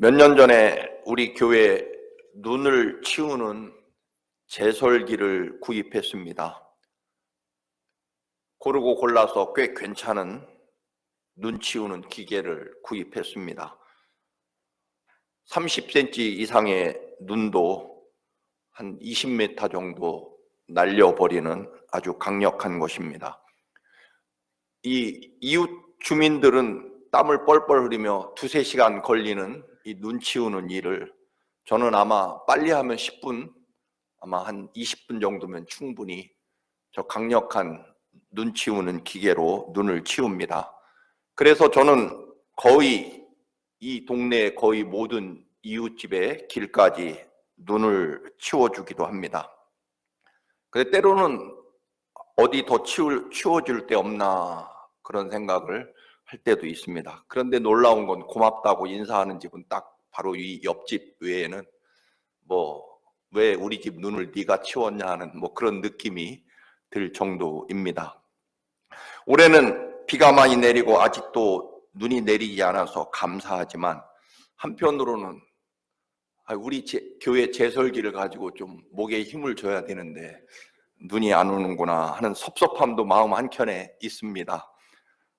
몇 년 전에 우리 교회 눈을 치우는 제설기를 구입했습니다. 고르고 골라서 꽤 괜찮은 눈 치우는 기계를 구입했습니다. 30cm 이상의 눈도 한 20m 정도 날려버리는 아주 강력한 것입니다. 이 이웃 주민들은 땀을 뻘뻘 흘리며 2-3시간 걸리는 이 눈 치우는 일을 저는 아마 빨리 하면 10분, 아마 한 20분 정도면 충분히 저 강력한 눈 치우는 기계로 눈을 치웁니다. 그래서 저는 거의 이 동네 거의 모든 이웃집에 길까지 눈을 치워주기도 합니다. 근데 때로는 어디 더 치워줄 데 없나 그런 생각을 할 때도 있습니다. 그런데 놀라운 건 고맙다고 인사하는 집은 딱 바로 이 옆집 외에는 왜 우리 집 눈을 네가 치웠냐 하는 그런 느낌이 들 정도입니다. 올해는 비가 많이 내리고 아직도 눈이 내리지 않아서 감사하지만 한편으로는 우리 교회 제설기를 가지고 좀 목에 힘을 줘야 되는데 눈이 안 오는구나 하는 섭섭함도 마음 한켠에 있습니다.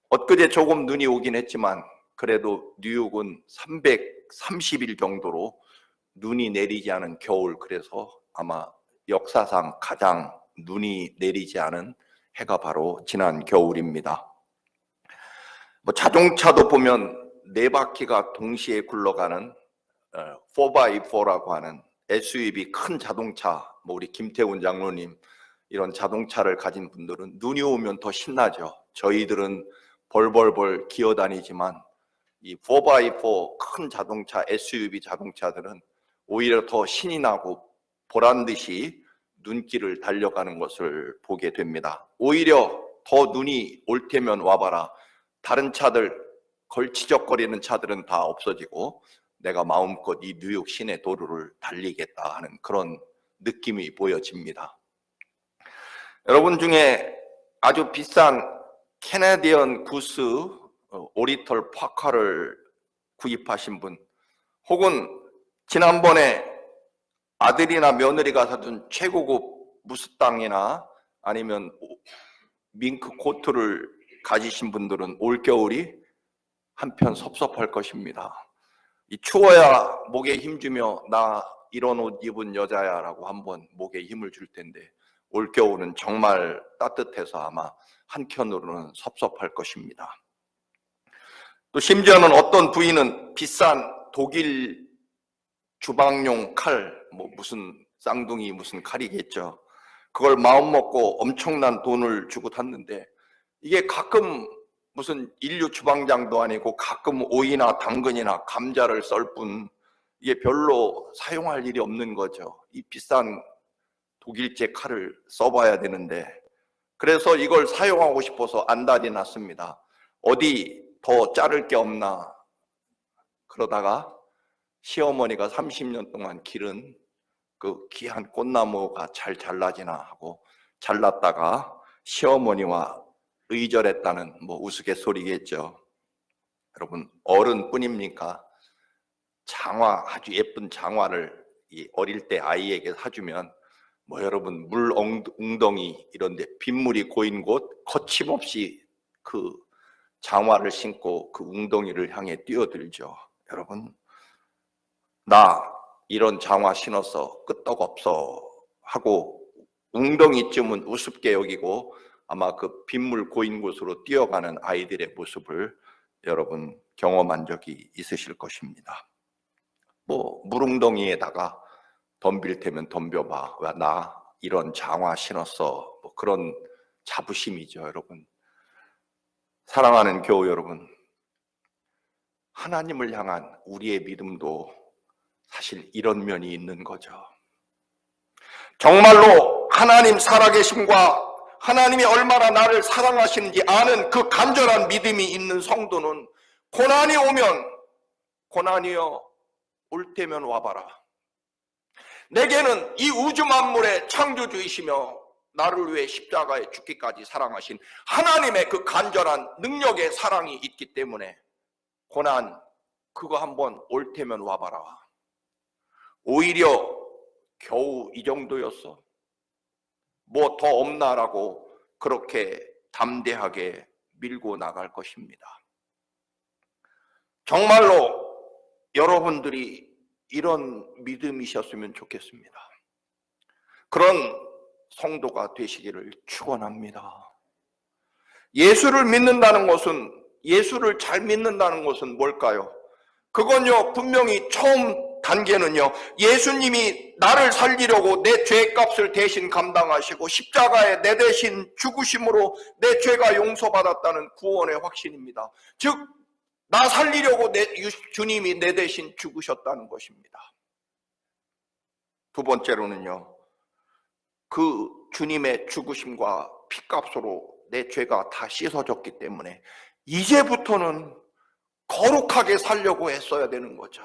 엊그제 조금 눈이 오긴 했지만 그래도 뉴욕은 330일 정도로 눈이 내리지 않은 겨울, 그래서 아마 역사상 가장 눈이 내리지 않은 해가 바로 지난 겨울입니다. 자동차도 보면 4바퀴가 동시에 굴러가는 4x4라고 하는 SUV 큰 자동차, 우리 김태훈 장로님 이런 자동차를 가진 분들은 눈이 오면 더 신나죠. 저희들은 벌벌벌 기어다니지만 이 4x4 큰 자동차, SUV 자동차들은 오히려 더 신이 나고 보란듯이 눈길을 달려가는 것을 보게 됩니다. 오히려 더 눈이 올 테면 와봐라. 다른 차들, 걸치적거리는 차들은 다 없어지고 내가 마음껏 이 뉴욕 시내 도로를 달리겠다 하는 그런 느낌이 보여집니다. 여러분 중에 아주 비싼 캐네디언 구스 오리털 파카를 구입하신 분, 혹은 지난번에 아들이나 며느리가 사준 최고급 무스탕이나 아니면 밍크 코트를 가지신 분들은 올겨울이 한편 섭섭할 것입니다. 이 추워야 목에 힘주며 나 이런 옷 입은 여자야 라고 한번 목에 힘을 줄 텐데 올겨울은 정말 따뜻해서 아마 한켠으로는 섭섭할 것입니다. 또 심지어는 어떤 부인은 비싼 독일 주방용 칼, 무슨 쌍둥이 무슨 칼이겠죠. 그걸 마음먹고 엄청난 돈을 주고 샀는데 이게 가끔 무슨 인류 주방장도 아니고 가끔 오이나 당근이나 감자를 썰 뿐 이게 별로 사용할 일이 없는 거죠. 이 비싼 독일제 칼을 써봐야 되는데, 그래서 이걸 사용하고 싶어서 안달이 났습니다. 어디 더 자를 게 없나 그러다가 시어머니가 30년 동안 기른 그 귀한 꽃나무가 잘 잘라지나 하고 잘랐다가 시어머니와 의절했다는 우스갯소리겠죠. 여러분, 어른뿐입니까? 장화, 아주 예쁜 장화를 이 어릴 때 아이에게 사주면 여러분 물 웅덩이 이런데 빗물이 고인 곳 거침없이 그 장화를 신고 그 웅덩이를 향해 뛰어들죠. 여러분, 나 이런 장화 신어서 끄떡없어 하고 웅덩이쯤은 우습게 여기고 아마 그 빗물 고인 곳으로 뛰어가는 아이들의 모습을 여러분 경험한 적이 있으실 것입니다. 물웅덩이에다가 덤빌 테면 덤벼봐. 왜 나 이런 장화 신었어. 그런 자부심이죠, 여러분. 사랑하는 교우 여러분, 하나님을 향한 우리의 믿음도 사실 이런 면이 있는 거죠. 정말로 하나님 살아계심과 하나님이 얼마나 나를 사랑하시는지 아는 그 간절한 믿음이 있는 성도는 고난이 오면 고난이여 올 테면 와봐라. 내게는 이 우주 만물의 창조주이시며 나를 위해 십자가에 죽기까지 사랑하신 하나님의 그 간절한 능력의 사랑이 있기 때문에 고난 그거 한번 올 테면 와봐라. 오히려 겨우 이 정도였어. 뭐 더 없나라고 그렇게 담대하게 밀고 나갈 것입니다. 정말로 여러분들이 이런 믿음이셨으면 좋겠습니다. 그런 성도가 되시기를 축원합니다. 예수를 믿는다는 것은, 예수를 잘 믿는다는 것은 뭘까요? 그건요, 분명히 처음 단계는요, 예수님이 나를 살리려고 내 죄값을 대신 감당하시고 십자가에 내 대신 죽으심으로 내 죄가 용서받았다는 구원의 확신입니다. 즉, 나 살리려고 주님이 내 대신 죽으셨다는 것입니다. 두 번째로는요, 그 주님의 죽으심과 피값으로 내 죄가 다 씻어졌기 때문에 이제부터는 거룩하게 살려고 했어야 되는 거죠.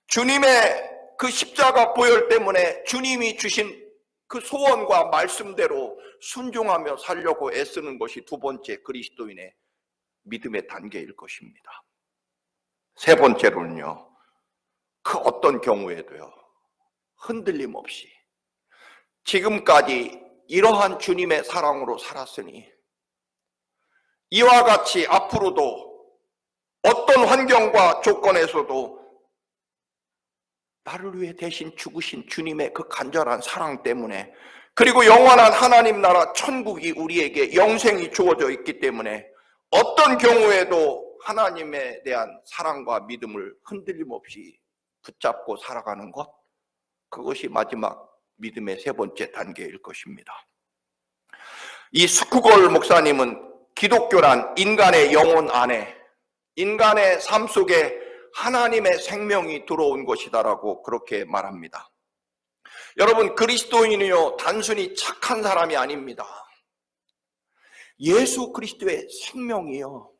주님의 그 십자가 보혈 때문에 주님이 주신 그 소원과 말씀대로 순종하며 살려고 애쓰는 것이 두 번째 그리스도인의 믿음의 단계일 것입니다. 세 번째로는요, 그 어떤 경우에도요, 흔들림 없이 지금까지 이러한 주님의 사랑으로 살았으니 이와 같이 앞으로도 어떤 환경과 조건에서도 나를 위해 대신 죽으신 주님의 그 간절한 사랑 때문에, 그리고 영원한 하나님 나라 천국이 우리에게 영생이 주어져 있기 때문에 어떤 경우에도 하나님에 대한 사랑과 믿음을 흔들림 없이 붙잡고 살아가는 것, 그것이 마지막 믿음의 세 번째 단계일 것입니다. 이 스쿠걸 목사님은 기독교란 인간의 영혼 안에, 인간의 삶 속에 하나님의 생명이 들어온 것이다라고 그렇게 말합니다. 여러분, 그리스도인이요, 단순히 착한 사람이 아닙니다. 예수 그리스도의 생명이요,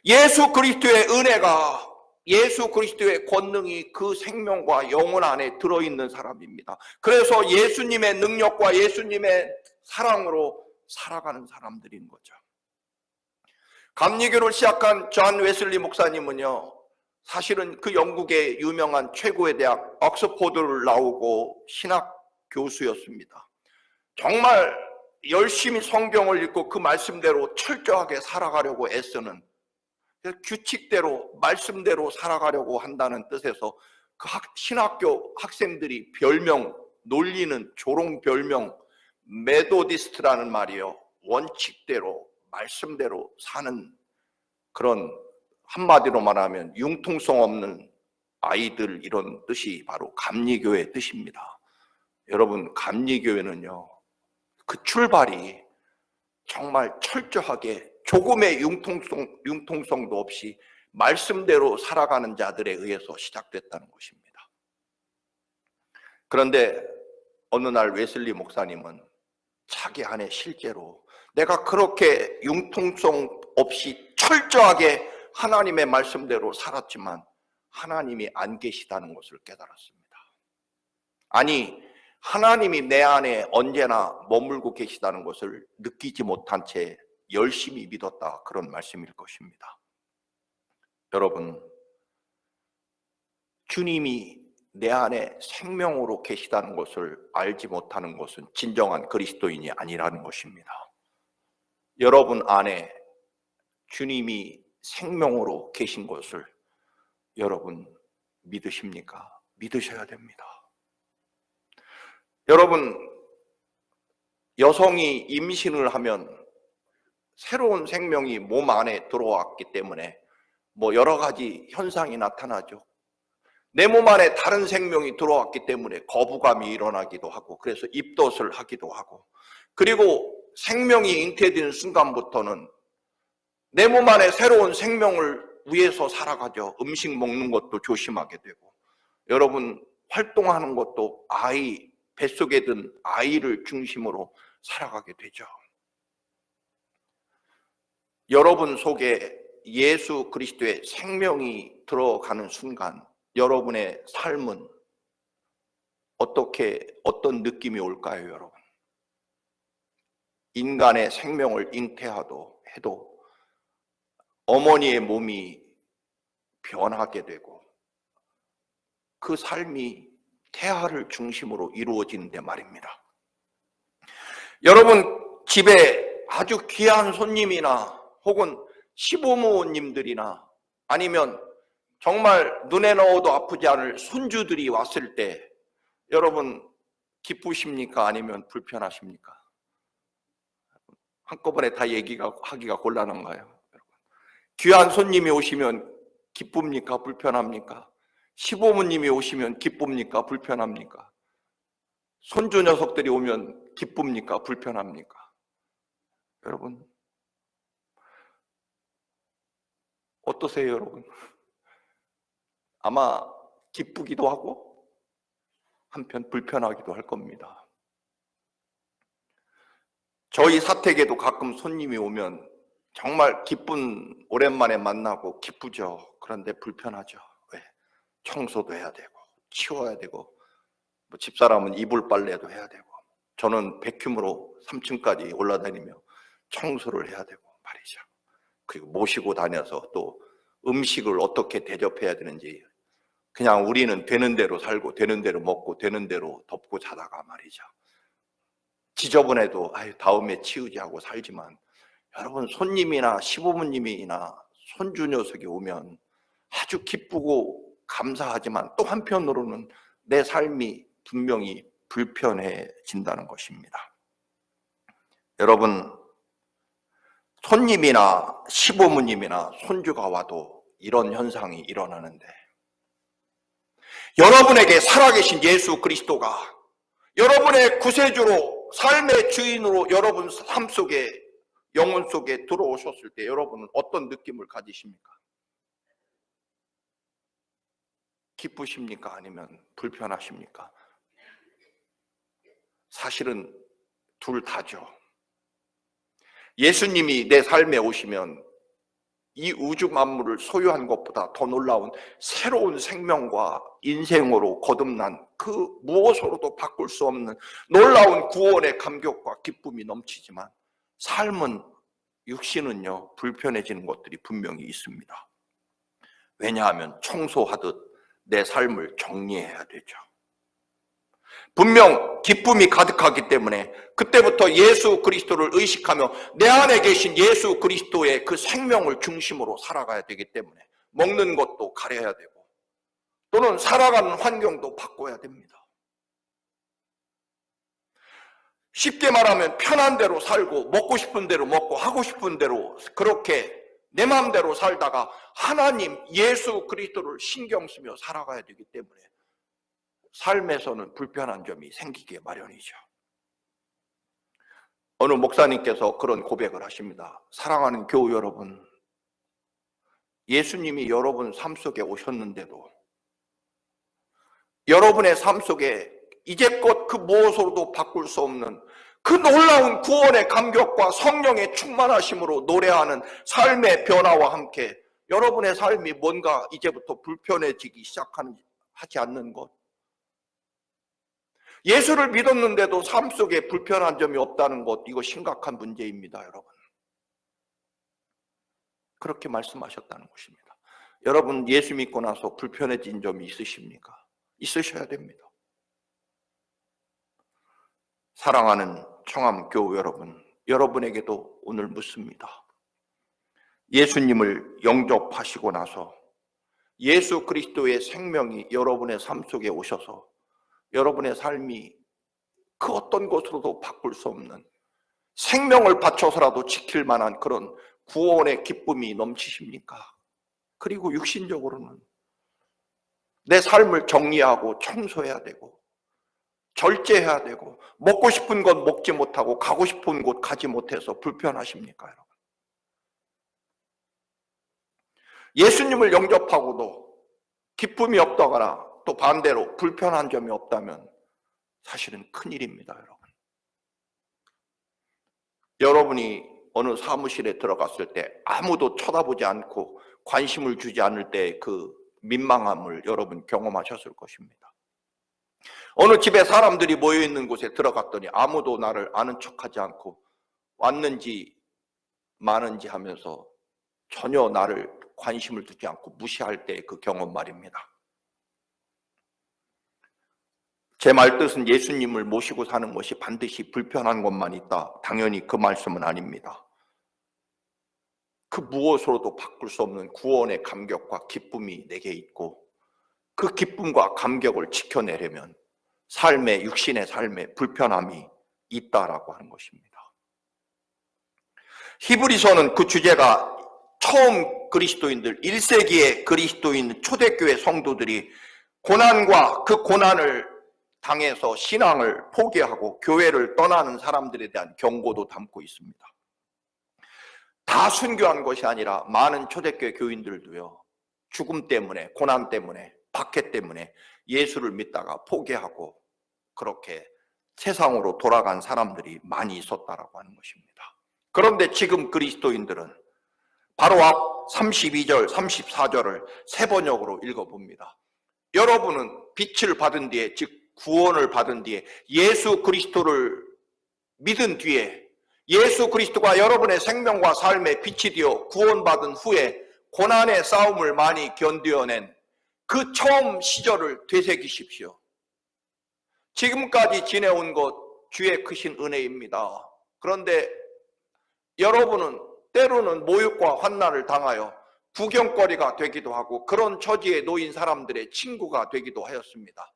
예수 그리스도의 은혜가, 예수 그리스도의 권능이 그 생명과 영혼 안에 들어있는 사람입니다. 그래서 예수님의 능력과 예수님의 사랑으로 살아가는 사람들인 거죠. 감리교를 시작한 존 웨슬리 목사님은요, 사실은 그 영국의 유명한 최고의 대학 옥스포드를 나오고 신학 교수였습니다. 정말 열심히 성경을 읽고 그 말씀대로 철저하게 살아가려고 애쓰는, 규칙대로 말씀대로 살아가려고 한다는 뜻에서 그 신학교 학생들이 별명, 놀리는 조롱 별명 메도디스트라는 말이요, 원칙대로 말씀대로 사는, 그런 한마디로 말하면 융통성 없는 아이들, 이런 뜻이 바로 감리교의 뜻입니다. 여러분, 감리교회는요, 그 출발이 정말 철저하게 조금의 융통성도 없이 말씀대로 살아가는 자들에 의해서 시작됐다는 것입니다. 그런데 어느 날 웨슬리 목사님은 자기 안에 실제로 내가 그렇게 융통성 없이 철저하게 하나님의 말씀대로 살았지만 하나님이 안 계시다는 것을 깨달았습니다. 아니, 하나님이 내 안에 언제나 머물고 계시다는 것을 느끼지 못한 채 열심히 믿었다, 그런 말씀일 것입니다. 여러분, 주님이 내 안에 생명으로 계시다는 것을 알지 못하는 것은 진정한 그리스도인이 아니라는 것입니다. 여러분 안에 주님이 생명으로 계신 것을 여러분 믿으십니까? 믿으셔야 됩니다. 여러분, 여성이 임신을 하면 새로운 생명이 몸 안에 들어왔기 때문에 뭐 여러 가지 현상이 나타나죠. 내 몸 안에 다른 생명이 들어왔기 때문에 거부감이 일어나기도 하고, 그래서 입덧을 하기도 하고, 그리고 생명이 잉태되는 순간부터는 내 몸 안에 새로운 생명을 위해서 살아가죠. 음식 먹는 것도 조심하게 되고, 여러분 활동하는 것도 아이, 뱃속에 든 아이를 중심으로 살아가게 되죠. 여러분 속에 예수 그리스도의 생명이 들어가는 순간 여러분의 삶은 어떤 느낌이 올까요, 여러분? 인간의 생명을 잉태하도 해도 어머니의 몸이 변하게 되고 그 삶이 태아를 중심으로 이루어지는데 말입니다. 여러분 집에 아주 귀한 손님이나 혹은 시부모님들이나 아니면 정말 눈에 넣어도 아프지 않을 손주들이 왔을 때 여러분 기쁘십니까? 아니면 불편하십니까? 한꺼번에 다 하기가 곤란한가요? 귀한 손님이 오시면 기쁩니까? 불편합니까? 시부모님이 오시면 기쁩니까? 불편합니까? 손주 녀석들이 오면 기쁩니까? 불편합니까? 여러분 어떠세요, 여러분? 아마 기쁘기도 하고 한편 불편하기도 할 겁니다. 저희 사택에도 가끔 손님이 오면 정말 기쁜, 오랜만에 만나고 기쁘죠. 그런데 불편하죠. 왜? 청소도 해야 되고 치워야 되고 뭐 집사람은 이불 빨래도 해야 되고 저는 백큐으로 3층까지 올라다니며 청소를 해야 되고 말이죠. 그리고 모시고 다녀서 또 음식을 어떻게 대접해야 되는지 그냥 우리는 되는 대로 살고 되는 대로 먹고 되는 대로 덮고 자다가 말이죠. 지저분해도 다음에 치우지 하고 살지만 여러분 손님이나 시부모님이나 손주 녀석이 오면 아주 기쁘고 감사하지만 또 한편으로는 내 삶이 분명히 불편해진다는 것입니다. 여러분 손님이나 시부모님이나 손주가 와도 이런 현상이 일어나는데 여러분에게 살아계신 예수 그리스도가 여러분의 구세주로 삶의 주인으로 여러분 삶 속에 영혼 속에 들어오셨을 때 여러분은 어떤 느낌을 가지십니까? 기쁘십니까? 아니면 불편하십니까? 사실은 둘 다죠. 예수님이 내 삶에 오시면 이 우주 만물을 소유한 것보다 더 놀라운 새로운 생명과 인생으로 거듭난 그 무엇으로도 바꿀 수 없는 놀라운 구원의 감격과 기쁨이 넘치지만 삶은 육신은요 불편해지는 것들이 분명히 있습니다. 왜냐하면 청소하듯 내 삶을 정리해야 되죠. 분명 기쁨이 가득하기 때문에 그때부터 예수 그리스도를 의식하며 내 안에 계신 예수 그리스도의 그 생명을 중심으로 살아가야 되기 때문에 먹는 것도 가려야 되고 또는 살아가는 환경도 바꿔야 됩니다. 쉽게 말하면 편한 대로 살고 먹고 싶은 대로 먹고 하고 싶은 대로 그렇게 내 마음대로 살다가 하나님 예수 그리스도를 신경 쓰며 살아가야 되기 때문에 삶에서는 불편한 점이 생기기 마련이죠. 어느 목사님께서 그런 고백을 하십니다. 사랑하는 교우 여러분, 예수님이 여러분 삶 속에 오셨는데도 여러분의 삶 속에 이제껏 그 무엇으로도 바꿀 수 없는 그 놀라운 구원의 감격과 성령의 충만하심으로 노래하는 삶의 변화와 함께 여러분의 삶이 뭔가 이제부터 불편해지기 하지 않는 것, 예수를 믿었는데도 삶 속에 불편한 점이 없다는 것, 이거 심각한 문제입니다, 여러분. 그렇게 말씀하셨다는 것입니다. 여러분 예수 믿고 나서 불편해진 점이 있으십니까? 있으셔야 됩니다. 사랑하는 청암교우 여러분, 여러분에게도 오늘 묻습니다. 예수님을 영접하시고 나서 예수 그리스도의 생명이 여러분의 삶 속에 오셔서 여러분의 삶이 그 어떤 것으로도 바꿀 수 없는 생명을 바쳐서라도 지킬 만한 그런 구원의 기쁨이 넘치십니까? 그리고 육신적으로는 내 삶을 정리하고 청소해야 되고 절제해야 되고 먹고 싶은 것 먹지 못하고 가고 싶은 곳 가지 못해서 불편하십니까, 여러분? 예수님을 영접하고도 기쁨이 없다거나 또 반대로 불편한 점이 없다면 사실은 큰일입니다, 여러분. 여러분이 어느 사무실에 들어갔을 때 아무도 쳐다보지 않고 관심을 주지 않을 때 그 민망함을 여러분 경험하셨을 것입니다. 어느 집에 사람들이 모여있는 곳에 들어갔더니 아무도 나를 아는 척하지 않고 왔는지 마는지 하면서 전혀 나를 관심을 두지 않고 무시할 때 그 경험 말입니다. 제 말뜻은 예수님을 모시고 사는 것이 반드시 불편한 것만 있다. 당연히 그 말씀은 아닙니다. 그 무엇으로도 바꿀 수 없는 구원의 감격과 기쁨이 내게 있고, 그 기쁨과 감격을 지켜내려면 삶의, 육신의 삶에 불편함이 있다라고 하는 것입니다. 히브리서는 그 주제가 처음 그리스도인들, 1세기의 그리스도인 초대교회 성도들이 고난과 그 고난을 당해서 신앙을 포기하고 교회를 떠나는 사람들에 대한 경고도 담고 있습니다. 다 순교한 것이 아니라 많은 초대교회 교인들도요, 죽음 때문에, 고난 때문에, 박해 때문에 예수를 믿다가 포기하고 그렇게 세상으로 돌아간 사람들이 많이 있었다라고 하는 것입니다. 그런데 지금 그리스도인들은 바로 앞 32절, 34절을 세 번역으로 읽어봅니다. 여러분은 빛을 받은 뒤에, 즉 구원을 받은 뒤에, 예수 그리스도를 믿은 뒤에, 예수 그리스도가 여러분의 생명과 삶의 빛이 되어 구원받은 후에 고난의 싸움을 많이 견뎌낸 그 처음 시절을 되새기십시오. 지금까지 지내온 것 주의 크신 은혜입니다. 그런데 여러분은 때로는 모욕과 환난을 당하여 구경거리가 되기도 하고 그런 처지에 놓인 사람들의 친구가 되기도 하였습니다.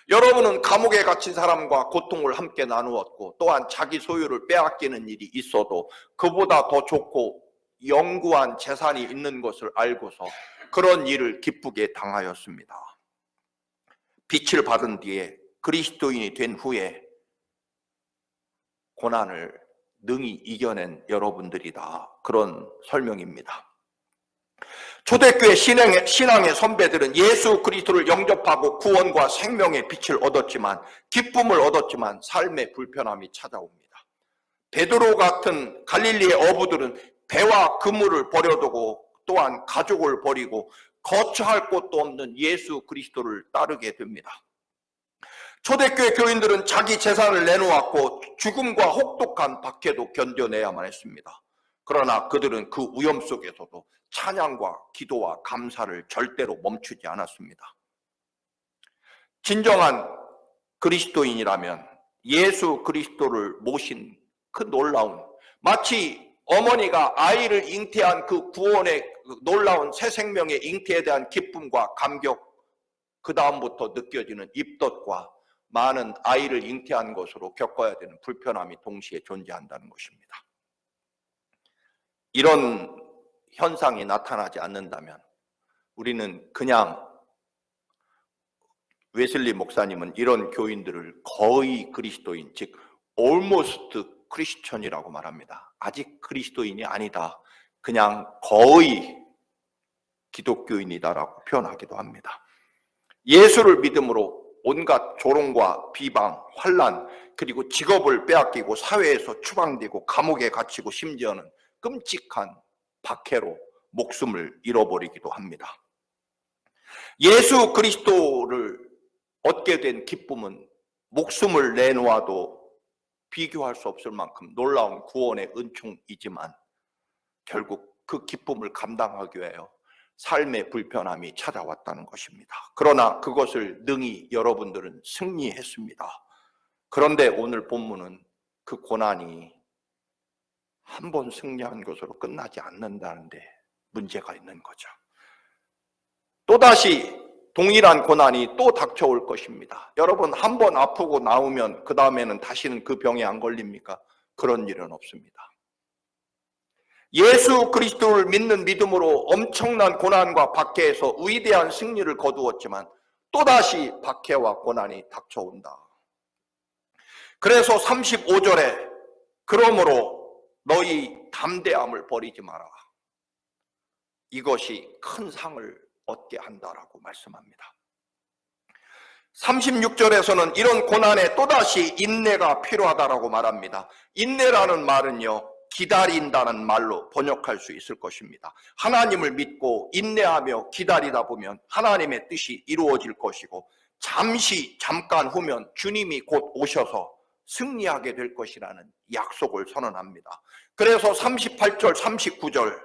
여러분은 감옥에 갇힌 사람과 고통을 함께 나누었고, 또한 자기 소유를 빼앗기는 일이 있어도 그보다 더 좋고 영구한 재산이 있는 것을 알고서 그런 일을 기쁘게 당하였습니다. 빛을 받은 뒤에, 그리스도인이 된 후에 고난을 능히 이겨낸 여러분들이다, 그런 설명입니다. 초대교회 신앙의 선배들은 예수 그리스도를 영접하고 구원과 생명의 빛을 얻었지만, 기쁨을 얻었지만 삶의 불편함이 찾아옵니다. 베드로 같은 갈릴리의 어부들은 배와 그물을 버려두고 또한 가족을 버리고 거처할 곳도 없는 예수 그리스도를 따르게 됩니다. 초대교회 교인들은 자기 재산을 내놓았고 죽음과 혹독한 박해도 견뎌내야만 했습니다. 그러나 그들은 그 위험 속에서도 찬양과 기도와 감사를 절대로 멈추지 않았습니다. 진정한 그리스도인이라면 예수 그리스도를 모신 그 놀라운, 마치 어머니가 아이를 잉태한 그 구원의 놀라운 새 생명의 잉태에 대한 기쁨과 감격, 그 다음부터 느껴지는 입덧과 많은 아이를 잉태한 것으로 겪어야 되는 불편함이 동시에 존재한다는 것입니다. 이런 현상이 나타나지 않는다면 우리는 그냥, 웨슬리 목사님은 이런 교인들을 거의 그리스도인, 즉 almost 크리스천이라고 말합니다. 아직 그리스도인이 아니다, 그냥 거의 기독교인이다라고 표현하기도 합니다. 예수를 믿음으로 온갖 조롱과 비방, 환난, 그리고 직업을 빼앗기고 사회에서 추방되고 감옥에 갇히고 심지어는 끔찍한 박해로 목숨을 잃어버리기도 합니다. 예수 그리스도를 얻게 된 기쁨은 목숨을 내놓아도 비교할 수 없을 만큼 놀라운 구원의 은총이지만 결국 그 기쁨을 감당하기 위하여 삶의 불편함이 찾아왔다는 것입니다. 그러나 그것을 능히 여러분들은 승리했습니다. 그런데 오늘 본문은 그 고난이 한 번 승리한 것으로 끝나지 않는다는데 문제가 있는 거죠. 또다시 동일한 고난이 또 닥쳐올 것입니다. 여러분, 한 번 아프고 나오면 그 다음에는 다시는 그 병에 안 걸립니까? 그런 일은 없습니다. 예수 그리스도를 믿는 믿음으로 엄청난 고난과 박해에서 위대한 승리를 거두었지만 또다시 박해와 고난이 닥쳐온다. 그래서 35절에 그러므로 너희 담대함을 버리지 마라, 이것이 큰 상을 얻게 한다라고 말씀합니다. 36절에서는 이런 고난에 또다시 인내가 필요하다라고 말합니다. 인내라는 말은요, 기다린다는 말로 번역할 수 있을 것입니다. 하나님을 믿고 인내하며 기다리다 보면 하나님의 뜻이 이루어질 것이고 잠깐 후면 주님이 곧 오셔서 승리하게 될 것이라는 약속을 선언합니다. 그래서 38절, 39절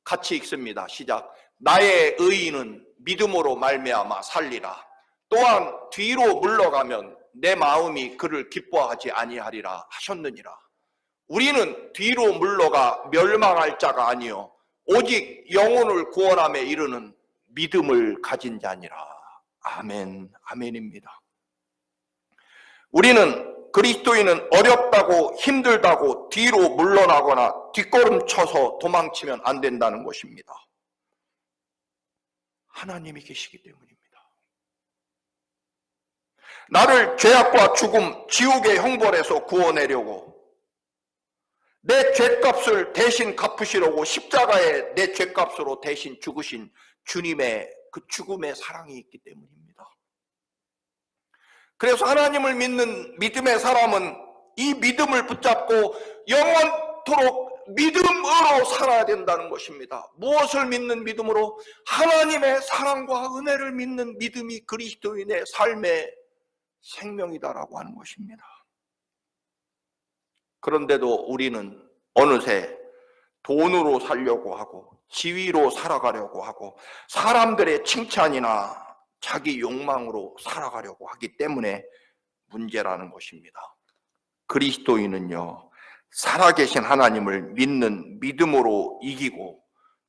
같이 읽습니다. 시작. 나의 의인은 믿음으로 말미암아 살리라. 또한 뒤로 물러가면 내 마음이 그를 기뻐하지 아니하리라 하셨느니라. 우리는 뒤로 물러가 멸망할 자가 아니요 오직 영혼을 구원함에 이르는 믿음을 가진 자니라. 아멘, 아멘입니다. 우리는 그리스도인은 어렵다고 힘들다고 뒤로 물러나거나 뒷걸음 쳐서 도망치면 안 된다는 것입니다. 하나님이 계시기 때문입니다. 나를 죄악과 죽음, 지옥의 형벌에서 구원하려고 내 죄값을 대신 갚으시려고 십자가에 내 죄값으로 대신 죽으신 주님의 그 죽음의 사랑이 있기 때문입니다. 그래서 하나님을 믿는 믿음의 사람은 이 믿음을 붙잡고 영원토록 믿음으로 살아야 된다는 것입니다. 무엇을 믿는 믿음으로? 하나님의 사랑과 은혜를 믿는 믿음이 그리스도인의 삶의 생명이다라고 하는 것입니다. 그런데도 우리는 어느새 돈으로 살려고 하고 지위로 살아가려고 하고 사람들의 칭찬이나 자기 욕망으로 살아가려고 하기 때문에 문제라는 것입니다. 그리스도인은요, 살아계신 하나님을 믿는 믿음으로 이기고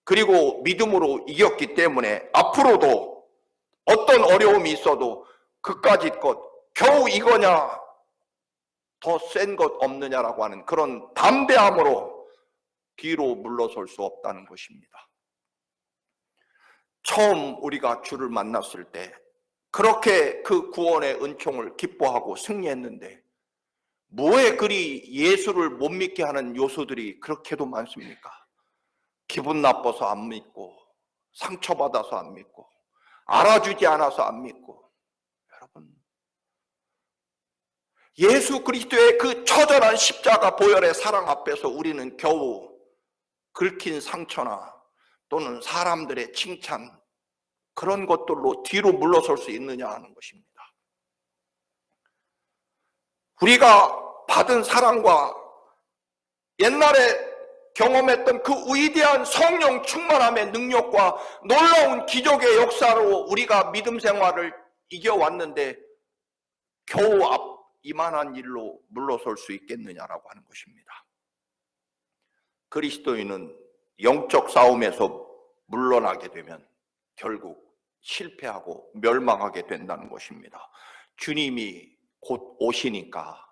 그리고 믿음으로 이겼기 때문에 앞으로도 어떤 어려움이 있어도 그까짓 것 겨우 이거냐 더 센 것 없느냐라고 하는 그런 담대함으로 뒤로 물러설 수 없다는 것입니다. 처음 우리가 주를 만났을 때 그렇게 그 구원의 은총을 기뻐하고 승리했는데 뭐에 그리 예수를 못 믿게 하는 요소들이 그렇게도 많습니까? 기분 나빠서 안 믿고 상처받아서 안 믿고 알아주지 않아서 안 믿고. 여러분, 예수 그리스도의 그 처절한 십자가 보혈의 사랑 앞에서 우리는 겨우 긁힌 상처나 또는 사람들의 칭찬 그런 것들로 뒤로 물러설 수 있느냐 하는 것입니다. 우리가 받은 사랑과 옛날에 경험했던 그 위대한 성령 충만함의 능력과 놀라운 기적의 역사로 우리가 믿음 생활을 이겨왔는데 겨우 이만한 일로 물러설 수 있겠느냐라고 하는 것입니다. 그리스도인은 영적 싸움에서 물러나게 되면 결국 실패하고 멸망하게 된다는 것입니다. 주님이 곧 오시니까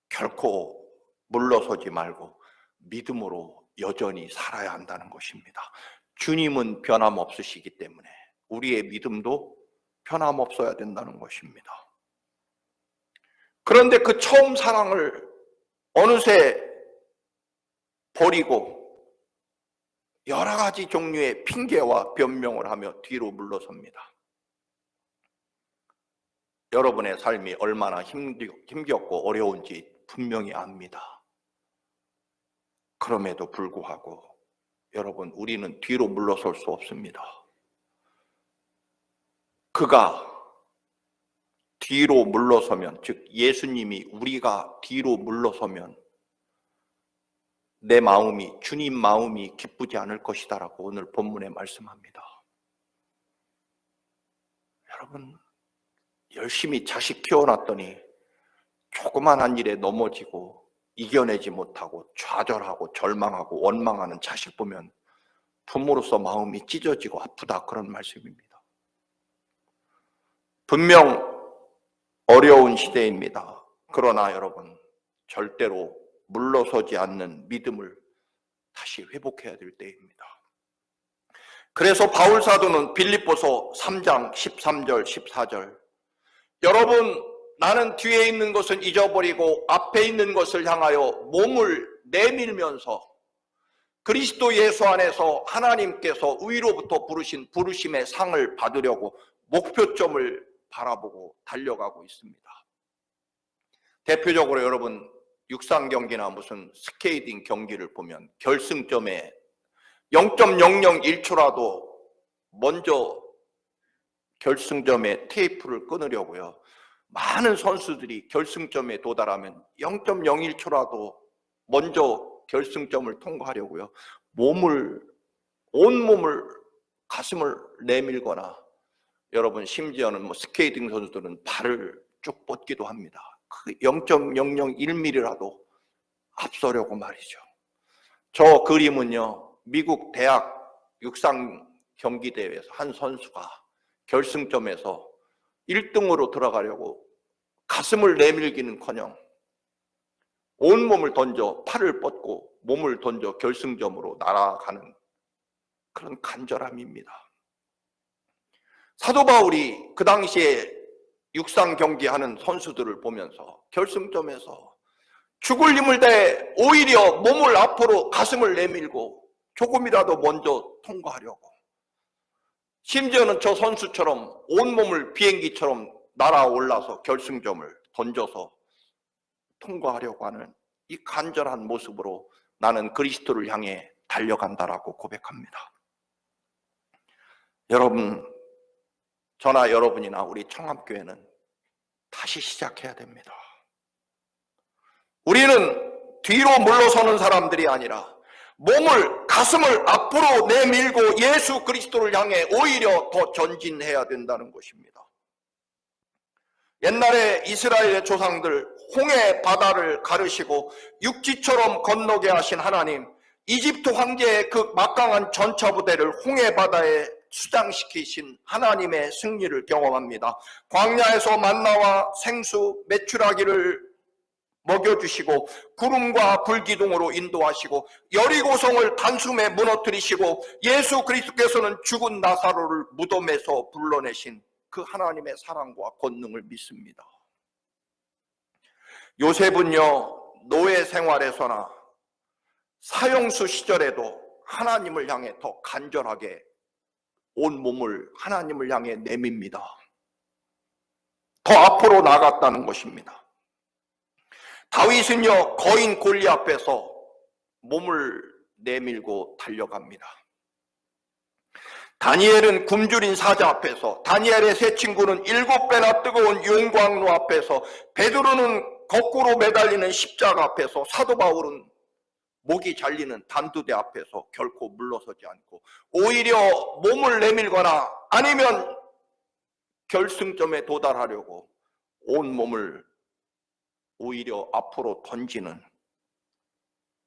결코 물러서지 말고 믿음으로 여전히 살아야 한다는 것입니다. 주님은 변함없으시기 때문에 우리의 믿음도 변함없어야 된다는 것입니다. 그런데 그 처음 사랑을 어느새 버리고 여러 가지 종류의 핑계와 변명을 하며 뒤로 물러섭니다. 여러분의 삶이 얼마나 힘겹고 어려운지 분명히 압니다. 그럼에도 불구하고 여러분, 우리는 뒤로 물러설 수 없습니다. 그가 뒤로 물러서면, 즉 예수님이 우리가 뒤로 물러서면 내 마음이, 주님 마음이 기쁘지 않을 것이다라고 오늘 본문에 말씀합니다. 여러분, 열심히 자식 키워놨더니 조그만한 일에 넘어지고 이겨내지 못하고 좌절하고 절망하고 원망하는 자식 보면 부모로서 마음이 찢어지고 아프다, 그런 말씀입니다. 분명 어려운 시대입니다. 그러나 여러분, 절대로 물러서지 않는 믿음을 다시 회복해야 될 때입니다. 그래서 바울 사도는 빌립보서 3장 13절 14절, 여러분, 나는 뒤에 있는 것을 잊어버리고 앞에 있는 것을 향하여 몸을 내밀면서 그리스도 예수 안에서 하나님께서 위로부터 부르신 부르심의 상을 받으려고 목표점을 바라보고 달려가고 있습니다. 대표적으로 여러분, 육상 경기나 무슨 스케이팅 경기를 보면 결승점에 0.001초라도 먼저 결승점에 테이프를 끊으려고요, 많은 선수들이 결승점에 도달하면 0.01초라도 먼저 결승점을 통과하려고요, 온몸을 가슴을 내밀거나, 여러분 심지어는 스케이팅 선수들은 발을 쭉 뻗기도 합니다. 그 0.001mm라도 앞서려고 말이죠. 저 그림은요, 미국 대학 육상 경기대회에서 한 선수가 결승점에서 1등으로 들어가려고 가슴을 내밀기는커녕 온몸을 던져 팔을 뻗고 몸을 던져 결승점으로 날아가는 그런 간절함입니다. 사도 바울이 그 당시에 육상 경기하는 선수들을 보면서 결승점에서 죽을 힘을 다해 오히려 몸을 앞으로 가슴을 내밀고 조금이라도 먼저 통과하려고, 심지어는 저 선수처럼 온몸을 비행기처럼 날아올라서 결승점을 던져서 통과하려고 하는 이 간절한 모습으로 나는 그리스도를 향해 달려간다라고 고백합니다. 여러분, 저나 여러분이나 우리 청암교회는 다시 시작해야 됩니다. 우리는 뒤로 물러서는 사람들이 아니라 가슴을 앞으로 내밀고 예수 그리스도를 향해 오히려 더 전진해야 된다는 것입니다. 옛날에 이스라엘의 조상들 홍해 바다를 가르시고 육지처럼 건너게 하신 하나님, 이집트 황제의 그 막강한 전차부대를 홍해 바다에 수장시키신 하나님의 승리를 경험합니다. 광야에서 만나와 생수, 메추라기를 먹여주시고 구름과 불기둥으로 인도하시고 여리고성을 단숨에 무너뜨리시고 예수 그리스도께서는 죽은 나사로를 무덤에서 불러내신 그 하나님의 사랑과 권능을 믿습니다. 요셉은요, 노예 생활에서나 사형수 시절에도 하나님을 향해 더 간절하게 온 몸을 하나님을 향해 내밉니다. 더 앞으로 나갔다는 것입니다. 다윗은요, 거인 골리 앞에서 몸을 내밀고 달려갑니다. 다니엘은 굶주린 사자 앞에서, 다니엘의 세 친구는 7배나 뜨거운 용광로 앞에서, 베드로는 거꾸로 매달리는 십자가 앞에서, 사도 바울은 목이 잘리는 단두대 앞에서 결코 물러서지 않고 오히려 몸을 내밀거나 아니면 결승점에 도달하려고 온 몸을 오히려 앞으로 던지는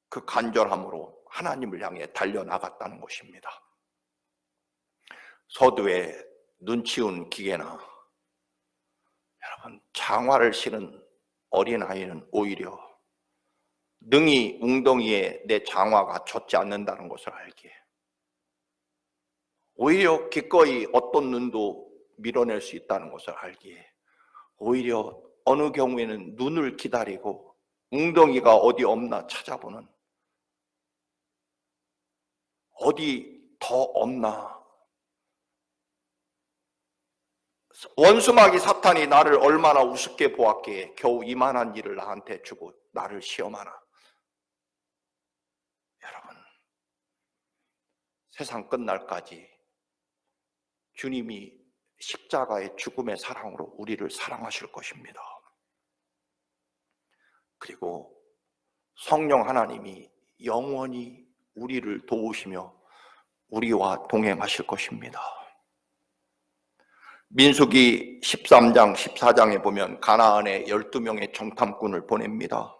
그 간절함으로 하나님을 향해 달려나갔다는 것입니다. 서두에 눈치운 기계나 여러분 장화를 신은 어린아이는 오히려 능히 웅덩이에 내 장화가 젖지 않는다는 것을 알기에 오히려 기꺼이 어떤 눈도 밀어낼 수 있다는 것을 알기에 오히려 어느 경우에는 눈을 기다리고 웅덩이가 어디 없나 찾아보는, 어디 더 없나, 원수마귀 사탄이 나를 얼마나 우습게 보았기에 겨우 이만한 일을 나한테 주고 나를 시험하나. 여러분, 세상 끝날까지 주님이 십자가의 죽음의 사랑으로 우리를 사랑하실 것입니다. 그리고 성령 하나님이 영원히 우리를 도우시며 우리와 동행하실 것입니다. 민수기 13장 14장에 보면 가나안에 12명의 정탐꾼을 보냅니다.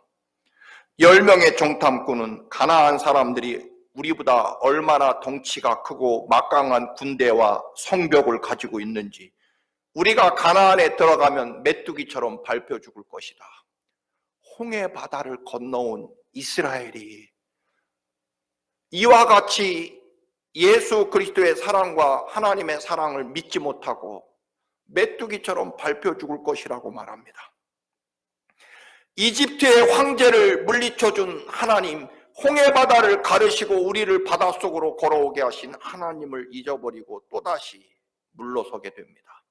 10명의 정탐꾼은 가나안 사람들이 우리보다 얼마나 덩치가 크고 막강한 군대와 성벽을 가지고 있는지, 우리가 가나안에 들어가면 메뚜기처럼 밟혀 죽을 것이다. 홍해 바다를 건너온 이스라엘이 이와 같이 예수 그리스도의 사랑과 하나님의 사랑을 믿지 못하고 메뚜기처럼 밟혀 죽을 것이라고 말합니다. 이집트의 황제를 물리쳐준 하나님, 홍해 바다를 가르시고 우리를 바닷속으로 걸어오게 하신 하나님을 잊어버리고 또다시 물러서게 됩니다.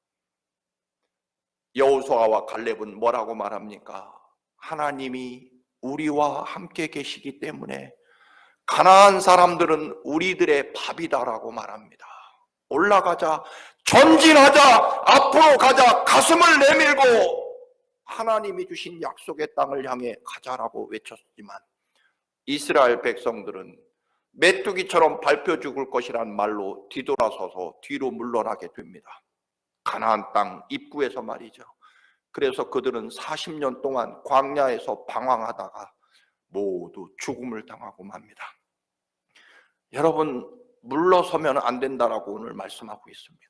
여호수아와 갈렙은 뭐라고 말합니까? 하나님이 우리와 함께 계시기 때문에 가나안 사람들은 우리들의 밥이다라고 말합니다. 올라가자, 전진하자, 앞으로 가자, 가슴을 내밀고 하나님이 주신 약속의 땅을 향해 가자라고 외쳤지만 이스라엘 백성들은 메뚜기처럼 밟혀 죽을 것이란 말로 뒤돌아서서 뒤로 물러나게 됩니다. 가나안 땅 입구에서 말이죠. 그래서 그들은 40년 동안 광야에서 방황하다가 모두 죽음을 당하고 맙니다. 여러분, 물러서면 안 된다라고 오늘 말씀하고 있습니다.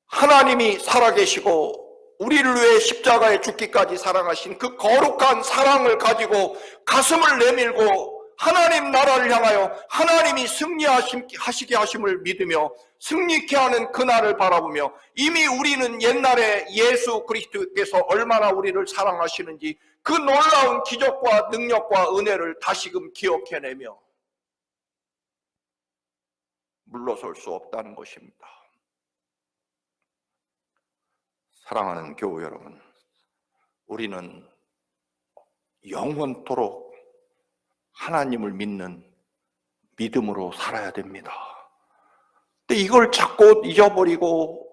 하나님이 살아계시고 우리를 위해 십자가에 죽기까지 사랑하신 그 거룩한 사랑을 가지고 가슴을 내밀고 하나님 나라를 향하여 하나님이 승리하시게 하심을 믿으며 승리케 하는 그날을 바라보며 이미 우리는 옛날에 예수 그리스도께서 얼마나 우리를 사랑하시는지 그 놀라운 기적과 능력과 은혜를 다시금 기억해내며 물러설 수 없다는 것입니다. 사랑하는 교우 여러분, 우리는 영원토록 하나님을 믿는 믿음으로 살아야 됩니다. 근데 이걸 자꾸 잊어버리고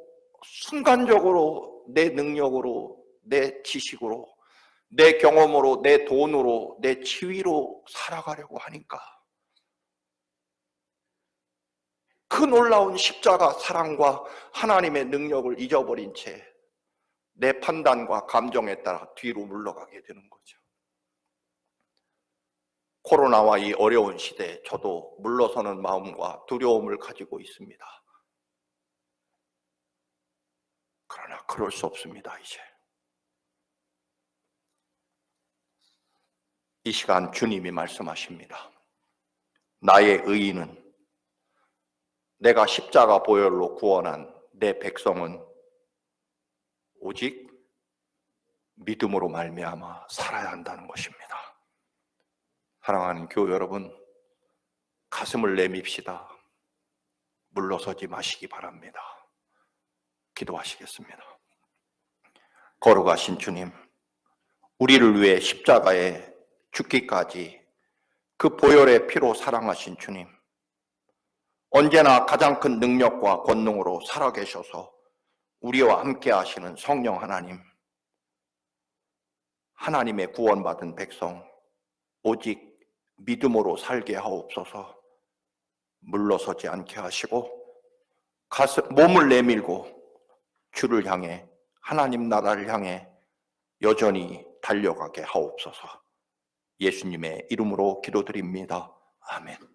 순간적으로 내 능력으로, 내 지식으로, 내 경험으로, 내 돈으로, 내 지위로 살아가려고 하니까 그 놀라운 십자가 사랑과 하나님의 능력을 잊어버린 채 내 판단과 감정에 따라 뒤로 물러가게 되는 거죠. 코로나와 이 어려운 시대에 저도 물러서는 마음과 두려움을 가지고 있습니다. 그러나 그럴 수 없습니다. 이제 이 시간 주님이 말씀하십니다. 나의 의인은 내가 십자가 보혈로 구원한 내 백성은 오직 믿음으로 말미암아 살아야 한다는 것입니다. 사랑하는 교우 여러분, 가슴을 내밉시다. 물러서지 마시기 바랍니다. 기도하시겠습니다. 거룩하신 주님, 우리를 위해 십자가에 죽기까지 그 보혈의 피로 사랑하신 주님, 언제나 가장 큰 능력과 권능으로 살아계셔서 우리와 함께 하시는 성령 하나님, 하나님의 구원받은 백성 오직 믿음으로 살게 하옵소서. 물러서지 않게 하시고 몸을 내밀고 주를 향해 하나님 나라를 향해 여전히 달려가게 하옵소서. 예수님의 이름으로 기도드립니다. 아멘.